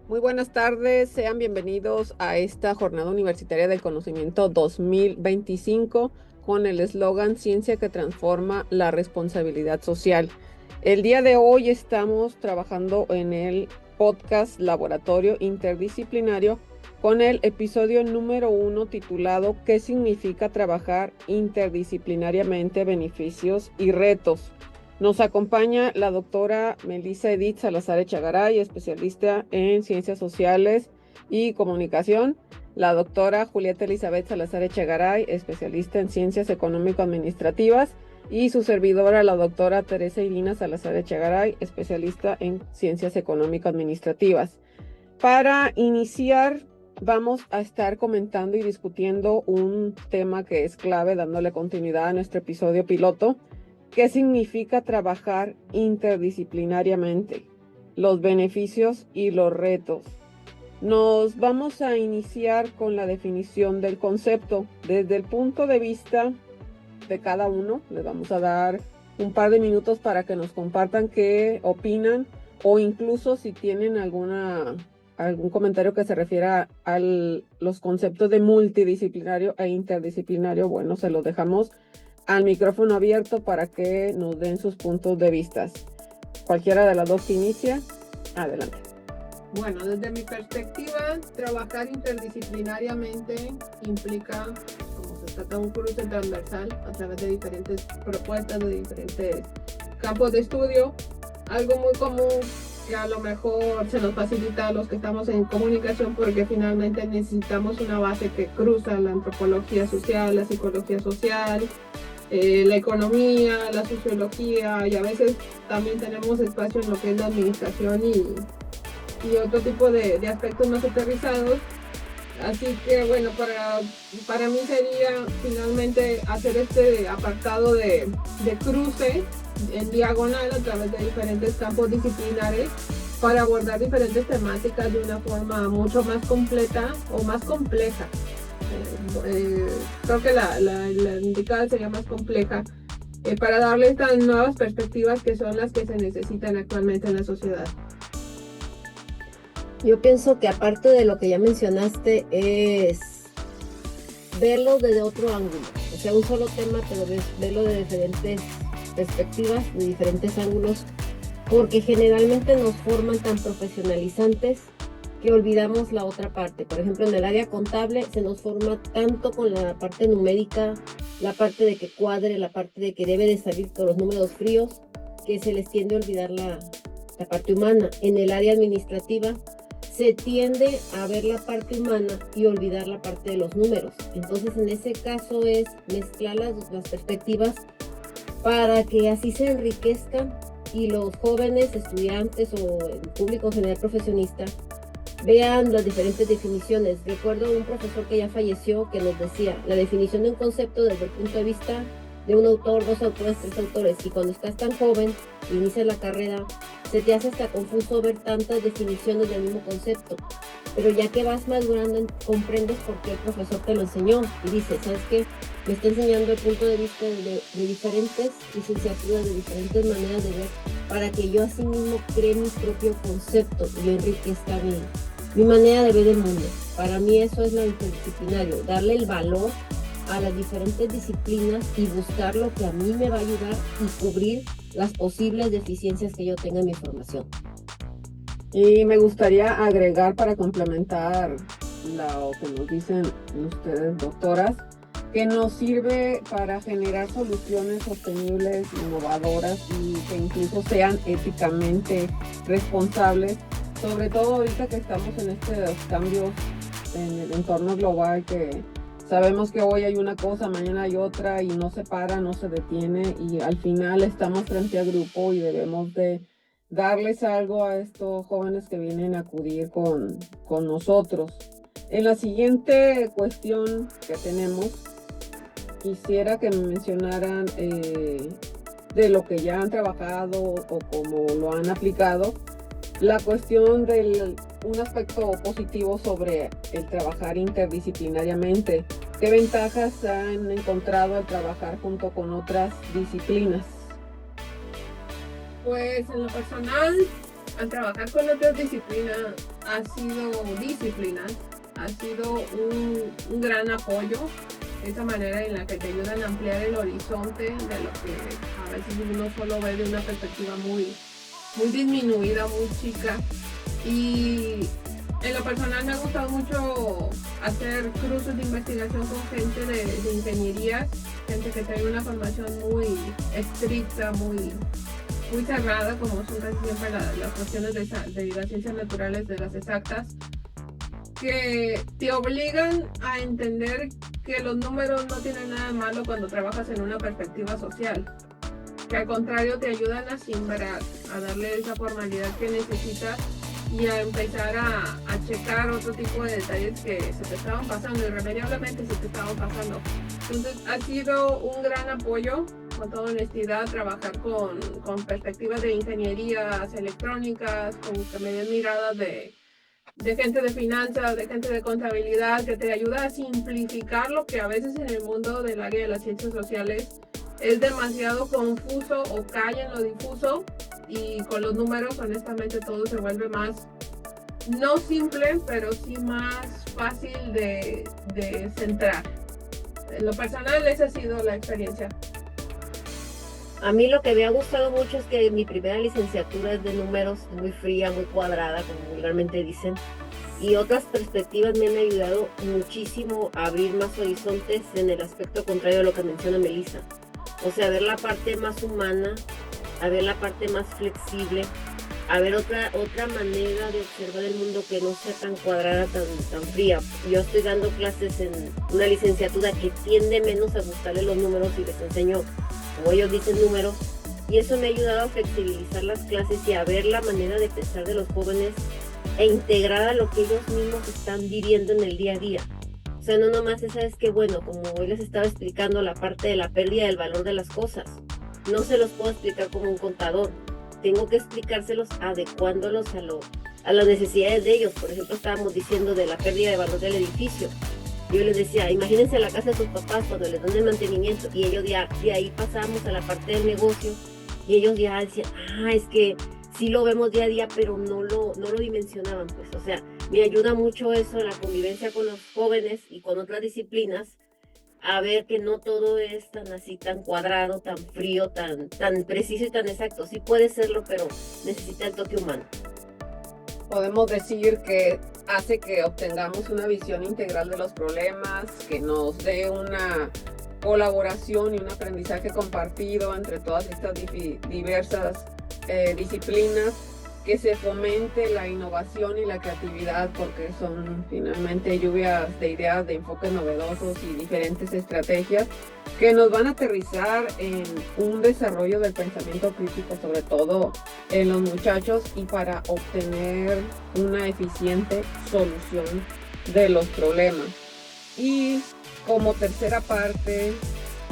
Muy buenas tardes, sean bienvenidos a esta Jornada Universitaria del Conocimiento 2025 con el eslogan Ciencia que transforma la responsabilidad social. El día de hoy estamos trabajando en el podcast Laboratorio Interdisciplinario con el episodio número 1 titulado ¿Qué significa trabajar interdisciplinariamente, beneficios y retos? Nos acompaña la doctora Melissa Edith Salazar Echegaray, especialista en Ciencias Sociales y Comunicación, la doctora Julieta Elizabeth Salazar Echegaray, especialista en Ciencias Económico-Administrativas, y su servidora, la doctora Teresa Irina Salazar Echegaray, especialista en Ciencias Económico-Administrativas. Para iniciar, vamos a estar comentando y discutiendo un tema que es clave, dándole continuidad a nuestro episodio piloto. ¿Qué significa trabajar interdisciplinariamente? Los beneficios y los retos. Nos vamos a iniciar con la definición del concepto. Desde el punto de vista de cada uno, les vamos a dar un par de minutos para que nos compartan qué opinan o incluso si tienen algún comentario que se refiera a los conceptos de multidisciplinario e interdisciplinario. Bueno, se los dejamos al micrófono abierto para que nos den sus puntos de vista. Cualquiera de las dos que inicia, adelante. Bueno, desde mi perspectiva, trabajar interdisciplinariamente implica, como se trata de un cruce transversal a través de diferentes propuestas, de diferentes campos de estudio, algo muy común que a lo mejor se nos facilita a los que estamos en comunicación porque finalmente necesitamos una base que cruza la antropología social, la psicología social, la economía, la sociología, y a veces también tenemos espacio en lo que es la administración y otro tipo de aspectos más aterrizados. Así que bueno, para mí sería finalmente hacer este apartado de cruce en diagonal a través de diferentes campos disciplinares para abordar diferentes temáticas de una forma mucho más completa o más compleja. Creo que la indicada sería más compleja para darle estas nuevas perspectivas que son las que se necesitan actualmente en la sociedad. Yo pienso que aparte de lo que ya mencionaste es verlo desde otro ángulo, o sea, un solo tema, pero verlo de diferentes perspectivas, de diferentes ángulos, porque generalmente nos forman tan profesionalizantes que olvidamos la otra parte. Por ejemplo, en el área contable se nos forma tanto con la parte numérica, la parte de que cuadre, la parte de que debe de salir con los números fríos, que se les tiende a olvidar la parte humana. En el área administrativa se tiende a ver la parte humana y olvidar la parte de los números. Entonces, en ese caso es mezclar las perspectivas para que así se enriquezcan y los jóvenes estudiantes o el público general profesionista vean las diferentes definiciones. Recuerdo un profesor que ya falleció que nos decía la definición de un concepto desde el punto de vista de un autor, dos autores, tres autores, y cuando estás tan joven, inicias la carrera, se te hace hasta confuso ver tantas definiciones del mismo concepto, pero ya que vas madurando comprendes por qué el profesor te lo enseñó y dices, ¿sabes qué? Me está enseñando el punto de vista de diferentes licenciaturas, de diferentes maneras de ver, para que yo así mismo cree mi propio concepto y enriquezca mi manera de ver el mundo. Para mí eso es lo interdisciplinario, darle el valor a las diferentes disciplinas y buscar lo que a mí me va a ayudar y cubrir las posibles deficiencias que yo tenga en mi formación. Y me gustaría agregar para complementar lo que nos dicen ustedes, doctoras, que nos sirve para generar soluciones sostenibles, innovadoras y que incluso sean éticamente responsables, sobre todo ahorita que estamos en estos cambios en el entorno global, que sabemos que hoy hay una cosa, mañana hay otra y no se para, no se detiene, y al final estamos frente al grupo y debemos de darles algo a estos jóvenes que vienen a acudir con nosotros. En la siguiente cuestión que tenemos, quisiera que me mencionaran de lo que ya han trabajado o cómo lo han aplicado, la cuestión del un aspecto positivo sobre el trabajar interdisciplinariamente. ¿Qué ventajas han encontrado al trabajar junto con otras disciplinas? Pues en lo personal, al trabajar con otras disciplinas, ha sido disciplina, ha sido un gran apoyo, esa manera en la que te ayudan a ampliar el horizonte de lo que a veces uno solo ve de una perspectiva muy disminuida, muy chica. Y en lo personal me ha gustado mucho hacer cruces de investigación con gente de ingeniería, gente que tiene una formación muy estricta, muy cerrada, como son casi siempre las cuestiones de las ciencias naturales, de las exactas, que te obligan a entender que los números no tienen nada de malo cuando trabajas en una perspectiva social, que al contrario te ayudan a simbrar, a darle esa formalidad que necesitas y a empezar a checar otro tipo de detalles que se te estaban pasando, irremediablemente se te estaban pasando. Entonces ha sido un gran apoyo, con toda honestidad, trabajar con perspectivas de ingenierías electrónicas, con que me den miradas de gente de finanzas, de gente de contabilidad, que te ayuda a simplificar lo que a veces en el mundo del área de las ciencias sociales es demasiado confuso o cae en lo difuso, y con los números honestamente todo se vuelve más, no simple, pero sí más fácil de centrar. En lo personal esa ha sido la experiencia. A mí lo que me ha gustado mucho es que mi primera licenciatura es de números, muy fría, muy cuadrada, como vulgarmente dicen. Y otras perspectivas me han ayudado muchísimo a abrir más horizontes en el aspecto contrario a lo que menciona Melissa. O sea, a ver la parte más humana, a ver la parte más flexible, a ver otra manera de observar el mundo que no sea tan cuadrada, tan fría. Yo estoy dando clases en una licenciatura que tiende menos a gustarle los números y les enseño, como ellos dicen, números, y eso me ha ayudado a flexibilizar las clases y a ver la manera de pensar de los jóvenes e integrar a lo que ellos mismos están viviendo en el día a día. O sea, no nomás esa es que, bueno, como hoy les estaba explicando la parte de la pérdida del valor de las cosas, no se los puedo explicar como un contador, tengo que explicárselos adecuándolos a las necesidades de ellos. Por ejemplo, estábamos diciendo de la pérdida de valor del edificio. Yo les decía, imagínense la casa de sus papás cuando les dan el mantenimiento, y ellos ya, de ahí pasamos a la parte del negocio, y ellos ya decían, es que sí lo vemos día a día, pero no lo dimensionaban, pues. O sea, me ayuda mucho eso, la convivencia con los jóvenes y con otras disciplinas, a ver que no todo es tan así, tan cuadrado, tan frío, tan preciso y tan exacto. Sí puede serlo, pero necesita el toque humano. Podemos decir que hace que obtengamos una visión integral de los problemas, que nos dé una colaboración y un aprendizaje compartido entre todas estas diversas disciplinas, que se fomente la innovación y la creatividad, porque son finalmente lluvias de ideas, de enfoques novedosos y diferentes estrategias que nos van a aterrizar en un desarrollo del pensamiento crítico, sobre todo en los muchachos, y para obtener una eficiente solución de los problemas. Y como tercera parte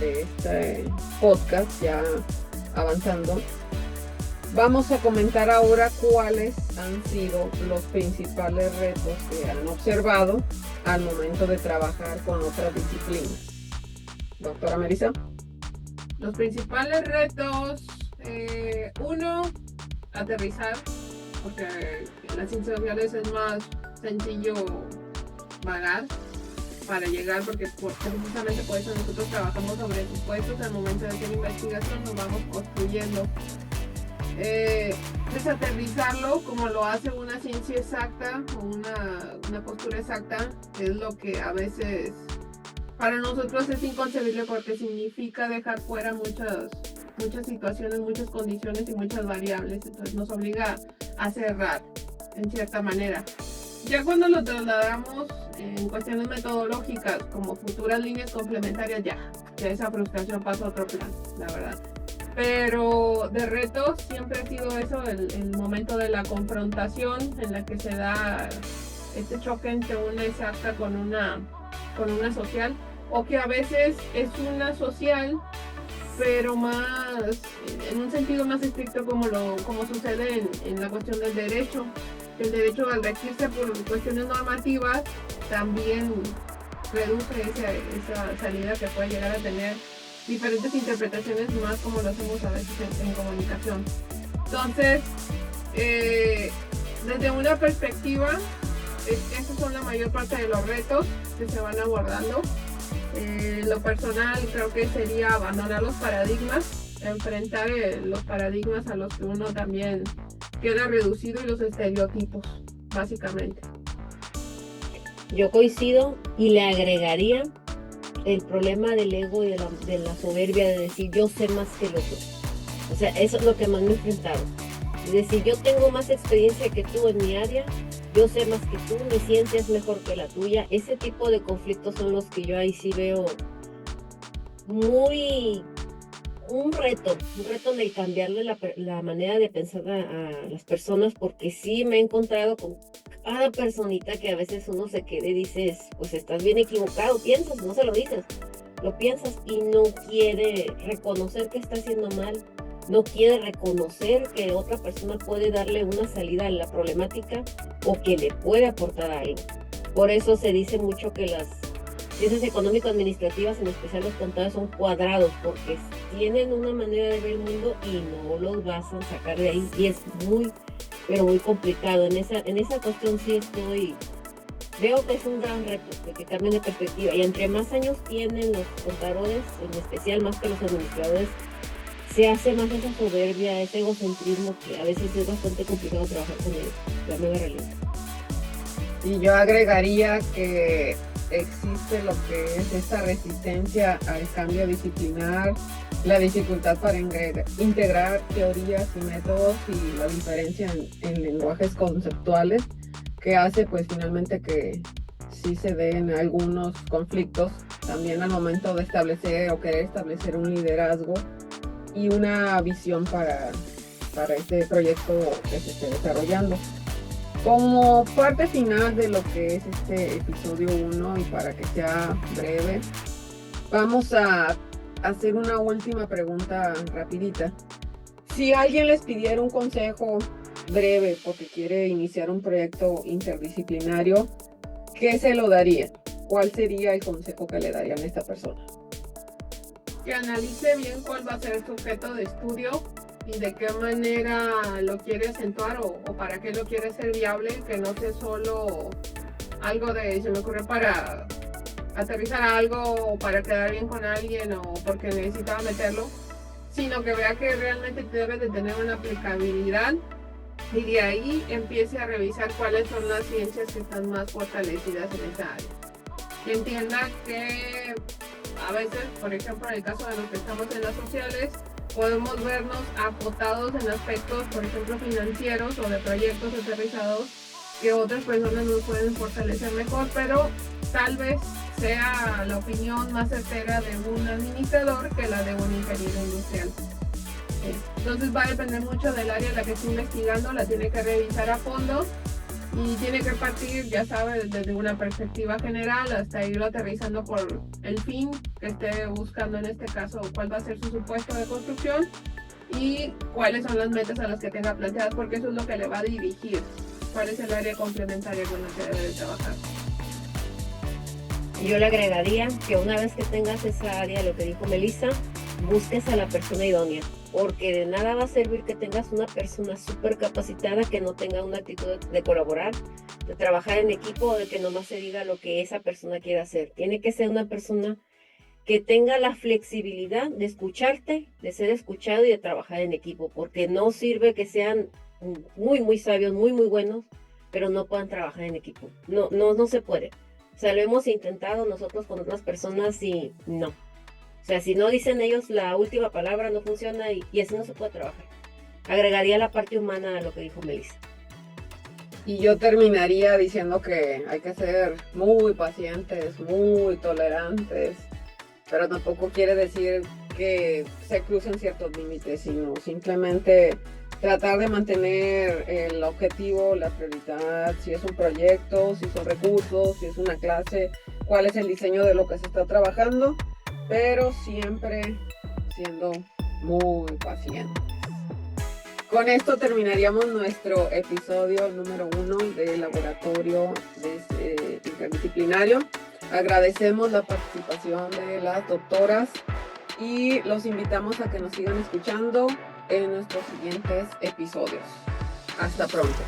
de este podcast, ya avanzando, vamos a comentar ahora cuáles han sido los principales retos que han observado al momento de trabajar con otras disciplinas. Doctora Melissa. Los principales retos, uno, aterrizar, porque en las ciencias sociales es más sencillo vagar para llegar, porque precisamente por eso nosotros trabajamos sobre supuestos. Al momento de hacer investigación nos vamos construyendo. Desaterrizarlo como lo hace una ciencia exacta o una postura exacta, es lo que a veces para nosotros es inconcebible, porque significa dejar fuera muchas situaciones, muchas condiciones y muchas variables. Entonces nos obliga a cerrar en cierta manera. Ya cuando lo trasladamos en cuestiones metodológicas como futuras líneas complementarias, ya esa frustración pasa a otro plan, la verdad. Pero de retos siempre ha sido eso, el momento de la confrontación, en la que se da este choque entre una exacta con una social, o que a veces es una social pero más en un sentido más estricto, como sucede en la cuestión del derecho. El derecho, al regirse por cuestiones normativas, también reduce esa salida que puede llegar a tener diferentes interpretaciones, más como lo hacemos a veces en comunicación. Entonces, Desde una perspectiva, esos son la mayor parte de los retos que se van abordando. Lo personal creo que sería abandonar los paradigmas, enfrentar los paradigmas a los que uno también queda reducido y los estereotipos, básicamente. Yo coincido y le agregaría el problema del ego y de la soberbia de decir yo sé más que el otro. O sea, eso es lo que más me he enfrentado. Es decir, yo tengo más experiencia que tú en mi área, yo sé más que tú, mi ciencia es mejor que la tuya. Ese tipo de conflictos son los que yo ahí sí veo un reto en el cambiarle la manera de pensar a las personas, porque sí me he encontrado con cada personita que a veces uno se queda y dices, pues estás bien equivocado, piensas, no se lo dices, lo piensas y no quiere reconocer que está haciendo mal, no quiere reconocer que otra persona puede darle una salida a la problemática o que le puede aportar algo. Por eso se dice mucho que las ciencias económico-administrativas, en especial los contables, son cuadrados, porque tienen una manera de ver el mundo y no los vas a sacar de ahí, y es muy, pero muy complicado. En esa cuestión sí veo que es un gran reto, que cambien de perspectiva, y entre más años tienen los contadores, en especial más que los administradores, se hace más esa soberbia, ese egocentrismo, que a veces es bastante complicado trabajar con ellos, la nueva realidad. Y yo agregaría que existe lo que es esta resistencia al cambio disciplinar, la dificultad para integrar teorías y métodos y la diferencia en lenguajes conceptuales, que hace pues finalmente que sí se den algunos conflictos también al momento de establecer o querer establecer un liderazgo y una visión para este proyecto que se esté desarrollando. Como parte final de lo que es este episodio 1 y para que sea breve, vamos a hacer una última pregunta rapidita. Si alguien les pidiera un consejo breve porque quiere iniciar un proyecto interdisciplinario, ¿qué se lo daría? ¿Cuál sería el consejo que le darían a esta persona? Que analice bien cuál va a ser su objeto de estudio y de qué manera lo quiere acentuar o para qué lo quiere hacer viable, que no sea solo algo de se me ocurre para aterrizar algo o para quedar bien con alguien o porque necesitaba meterlo, sino que vea que realmente debe de tener una aplicabilidad y de ahí empiece a revisar cuáles son las ciencias que están más fortalecidas en esa área. Que entienda que a veces, por ejemplo, en el caso de los que estamos en las sociales, podemos vernos acotados en aspectos, por ejemplo, financieros o de proyectos aterrizados que otras personas nos pueden fortalecer mejor, pero tal vez sea la opinión más certera de un administrador que la de un ingeniero industrial. Entonces va a depender mucho del área en la que esté investigando, la tiene que revisar a fondo y tiene que partir, ya sabes, desde una perspectiva general hasta irlo aterrizando por el fin que esté buscando, en este caso, cuál va a ser su supuesto de construcción y cuáles son las metas a las que tenga planteadas, porque eso es lo que le va a dirigir, cuál es el área complementaria con la que debe de trabajar. Yo le agregaría que una vez que tengas esa área, lo que dijo Melissa, busques a la persona idónea, porque de nada va a servir que tengas una persona súper capacitada que no tenga una actitud de colaborar, de trabajar en equipo o de que nomás se diga lo que esa persona quiere hacer. Tiene que ser una persona que tenga la flexibilidad de escucharte, de ser escuchado y de trabajar en equipo, porque no sirve que sean muy, muy sabios, muy, muy buenos, pero no puedan trabajar en equipo. No se puede. O sea, lo hemos intentado nosotros con otras personas y no. O sea, si no dicen ellos la última palabra, no funciona y así no se puede trabajar. Agregaría la parte humana a lo que dijo Melissa. Y yo terminaría diciendo que hay que ser muy pacientes, muy tolerantes, pero tampoco quiere decir que se crucen ciertos límites, sino simplemente tratar de mantener el objetivo, la prioridad, si es un proyecto, si son recursos, si es una clase, cuál es el diseño de lo que se está trabajando, pero siempre siendo muy pacientes. Con esto terminaríamos nuestro episodio número 1 del laboratorio interdisciplinario. Agradecemos la participación de las doctoras y los invitamos a que nos sigan escuchando en nuestros siguientes episodios. Hasta pronto.